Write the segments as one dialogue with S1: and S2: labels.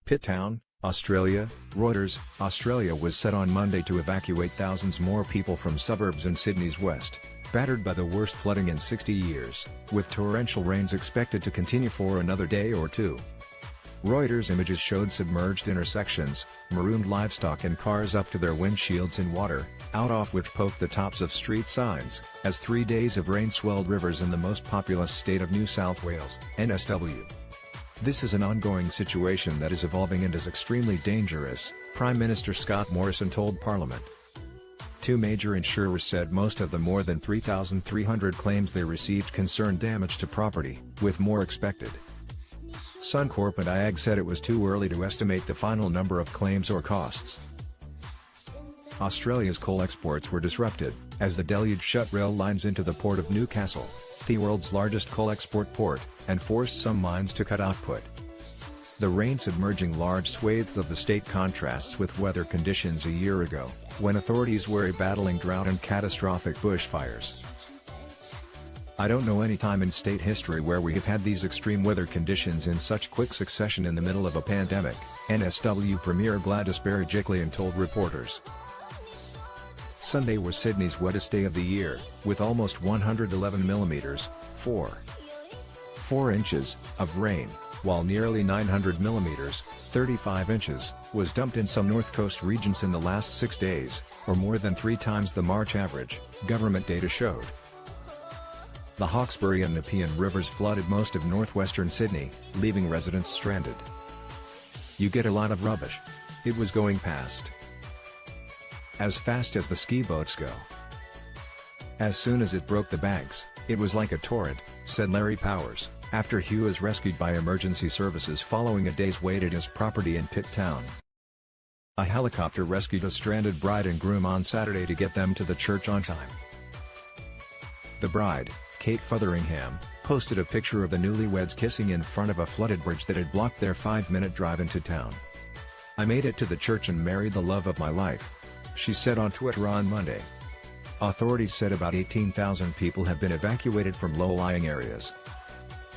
S1: Pitt Town, Australia. Reuters. Australia was set on Monday to evacuate thousands more people from suburbs in Sydney's west, battered by the worst flooding in 60 years, with torrential rains expected to continue for another day or two. Reuters images showed submerged intersections, marooned livestock and cars up to their windshields in water, out of which poked the tops of street signs, as 3 days of rain swelled rivers in the most populous state of New South Wales, NSW. This is an ongoing situation that is evolving and is extremely dangerous, Prime Minister Scott Morrison told Parliament. Two major insurers said most of the more than 3,300 claims they received concerned damage to property, with more expected. Suncorp and IAG said it was too early to estimate the final number of claims or costs. Australia's coal exports were disrupted, as the deluge shut rail lines into the port of Newcastle, the world's largest coal export port, and forced some mines to cut output. The rain submerging large swathes of the state contrasts with weather conditions a year ago, when authorities were battling drought and catastrophic bushfires. "I don't know any time in state history where we have had these extreme weather conditions in such quick succession in the middle of a pandemic," NSW Premier Gladys Berejiklian told reporters. Sunday was Sydney's wettest day of the year, with almost 111 millimeters, 4 inches, of rain, while nearly 900 millimeters, 35 inches, was dumped in some North Coast regions in the last 6 days, or more than 3 times the March average, government data showed. The Hawkesbury and Nepean rivers flooded most of northwestern Sydney, leaving residents stranded. "You get a lot of rubbish. It was going past as fast as the ski boats go. As soon as it broke the banks, it was like a torrent," said Larry Powers, after Hugh was rescued by emergency services following a day's wait at his property in Pitt Town. A helicopter rescued a stranded bride and groom on Saturday to get them to the church on time. The bride, Kate Fotheringham, posted a picture of the newlyweds kissing in front of a flooded bridge that had blocked their 5-minute drive into town. "I made it to the church and married the love of my life," she said on Twitter on Monday. Authorities said about 18,000 people have been evacuated from low-lying areas.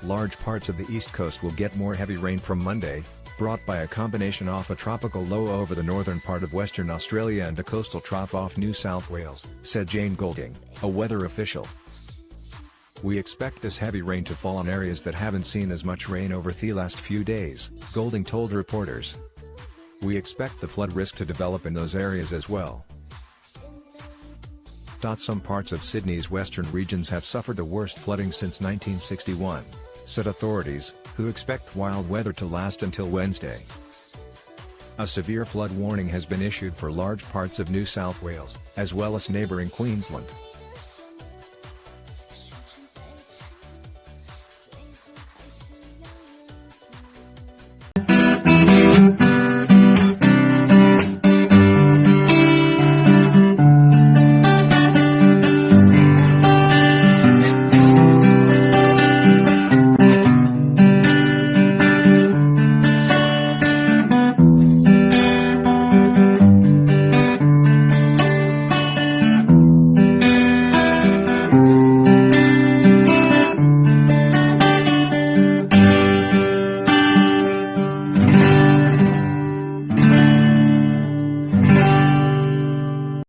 S1: Large parts of the east coast will get more heavy rain from Monday, brought by a combination off a tropical low over the northern part of Western Australia and a coastal trough off New South Wales, said Jane Golding, a weather official. "We expect this heavy rain to fall on areas that haven't seen as much rain over the last few days," Golding told reporters. "We expect the flood risk to develop in those areas as well." Some parts of Sydney's western regions have suffered the worst flooding since 1961, said authorities, who expect wild weather to last until Wednesday. A severe flood warning has been issued for large parts of New South Wales, as well as neighbouring Queensland.